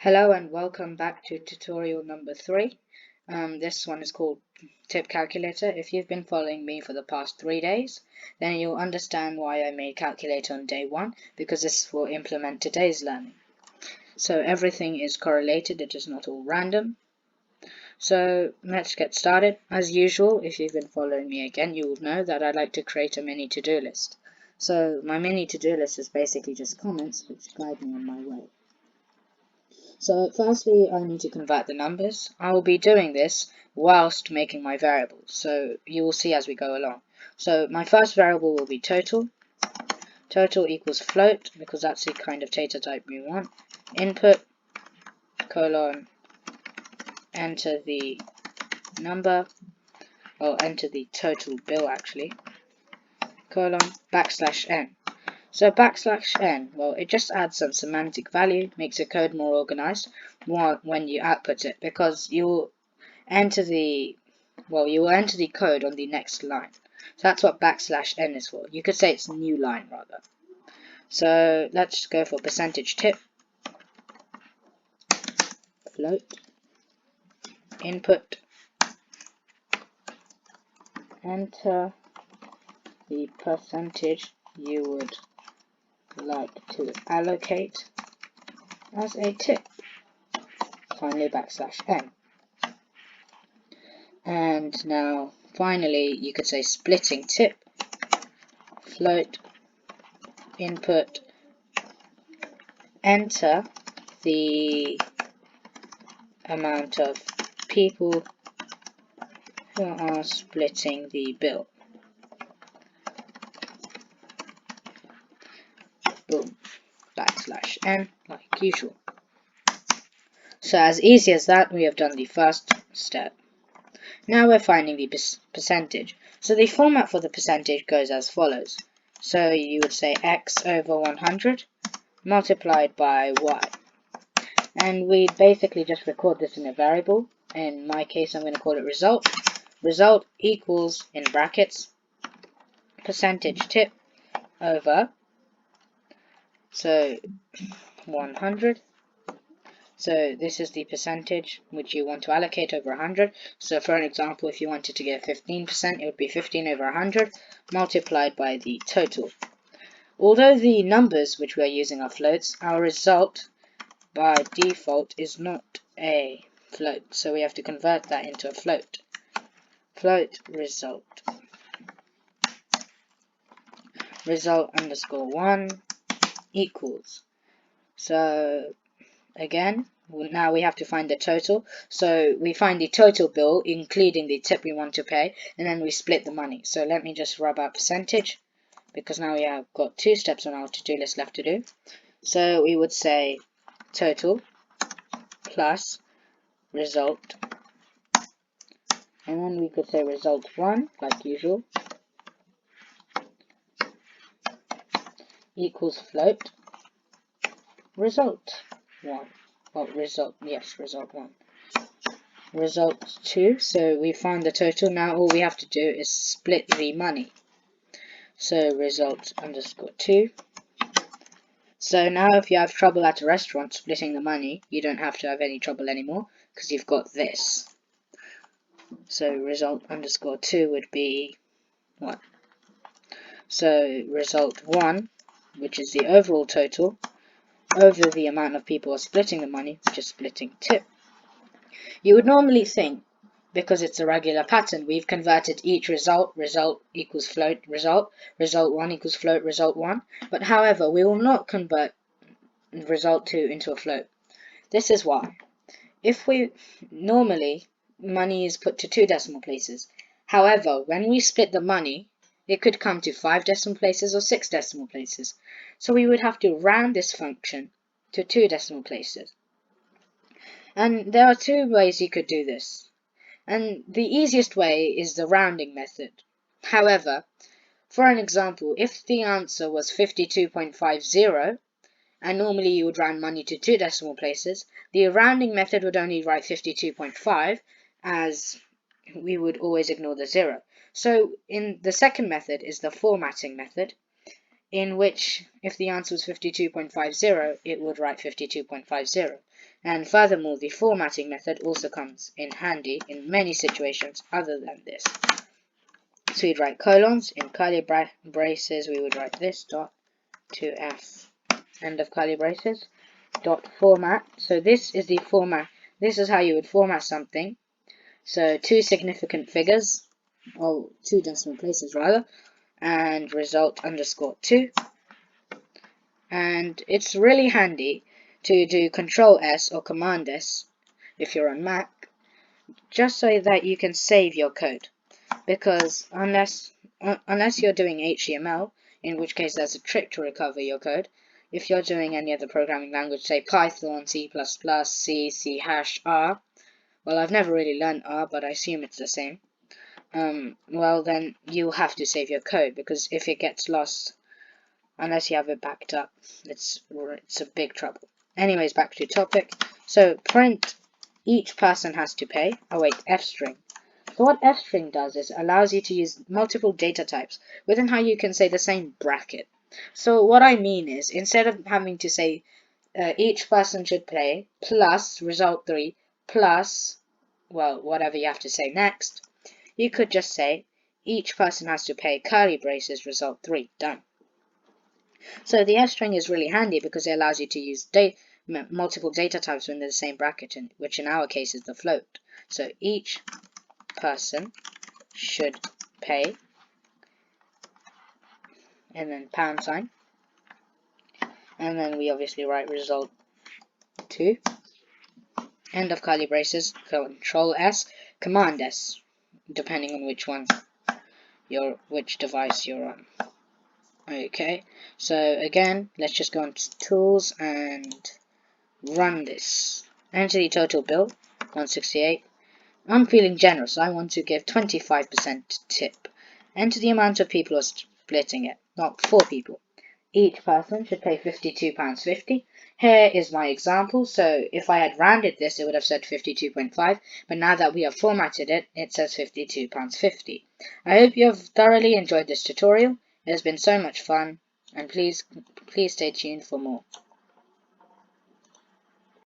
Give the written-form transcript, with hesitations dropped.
Hello and welcome back to tutorial number 3. This one is called Tip Calculator. If you've been following me for the past 3 days, then you'll understand why I made calculator on day 1, because this will implement today's learning. So everything is correlated, it is not all random. So let's get started. As usual, if you've been following me again, you will know that I like to create a mini to-do list. So my mini to-do list is basically just comments which guide me on my way. So firstly, I need to convert the numbers. I will be doing this whilst making my variables, so you will see as we go along. So my first variable will be total. Total equals float, because that's the kind of data type we want. Input, colon, enter the number, or enter the total bill actually, colon, backslash n. So backslash n, well, it just adds some semantic value, makes your code more organized when you output it, because you'll enter the code on the next line. So that's what backslash n is for. You could say it's new line rather. So let's go for percentage tip, float, input, enter the percentage you would like to allocate as a tip, finally backslash n. And now finally you could say splitting tip, float, input, enter the amount of people who are splitting the bill. Boom, backslash n like usual. So as easy as that, we have done the first step. Now we're finding the percentage. So the format for the percentage goes as follows. So you would say x over 100 multiplied by y. And we basically just record this in a variable. In my case, I'm going to call it result. Result equals, in brackets, percentage tip over, so 100. So this is the percentage which you want to allocate over 100. So for an example, if you wanted to get 15%, it would be 15 over 100 multiplied by the total. Although the numbers which we are using are floats, our result by default is not a float. So we have to convert that into a float. Float result. Result underscore 1 equals. So again, now we have to find the total. So we find the total bill, including the tip we want to pay, and then we split the money. So let me just rub out percentage, because now we have got 2 steps on our to-do list left to do. So we would say total plus result, and then we could say result 1 like usual equals float result 1. Well, result 1. Result 2, so we found the total. Now all we have to do is split the money. So result underscore 2. So now if you have trouble at a restaurant splitting the money, you don't have to have any trouble anymore, because you've got this. So result underscore 2 would be 1. So result 1, which is the overall total, over the amount of people are splitting the money, which is splitting tip. You would normally think, because it's a regular pattern, we've converted each result equals float result 1 equals float result 1. But however, we will not convert result 2 into a float. This is why. If we normally, money is put to 2 decimal places. However, when we split the money, it could come to 5 decimal places or 6 decimal places. So we would have to round this function to 2 decimal places. And there are 2 ways you could do this. And the easiest way is the rounding method. However, for an example, if the answer was 52.50, and normally you would round money to 2 decimal places, the rounding method would only write 52.5, as we would always ignore the 0. So in the second method is the formatting method. in which if the answer was 52.50, it would write 52.50. And furthermore, the formatting method also comes in handy in many situations other than this. So we'd write colons, in curly braces we would write this, dot to f, end of curly braces, dot format. So this is the format, this is how you would format something. So 2 significant figures, or 2 decimal places rather, and result underscore 2. And it's really handy to do Control S or Command S if you're on Mac, just so that you can save your code. Because unless you're doing HTML, in which case there's a trick to recover your code, if you're doing any other programming language, say Python, C++, C, C#, R, well, I've never really learned R, but I assume it's the same. Well, then you have to save your code, because if it gets lost, unless you have it backed up, it's a big trouble. Anyways, back to topic. So print each person has to pay. Oh wait, f-string. So what f-string does is allows you to use multiple data types within how you can say the same bracket. So what I mean is, instead of having to say each person should pay plus result 3 plus, well, whatever you have to say next, you could just say each person has to pay curly braces result 3, done. So the f-string is really handy because it allows you to use multiple data types within the same bracket, which in our case is the float. So each person should pay, and then pound sign, and then we obviously write result 2, end of curly braces, Control S, Command S, depending on which device you're on. Okay, so again, let's just go into tools and run this. Enter the total bill, 168. I'm feeling generous, I want to give 25% tip. Enter the amount of people who are splitting it, not 4 people. Each person should pay £52.50. Here is my example, so if I had rounded this, it would have said 52.5, but now that we have formatted it, it says £52.50. I hope you have thoroughly enjoyed this tutorial. It has been so much fun, and please stay tuned for more.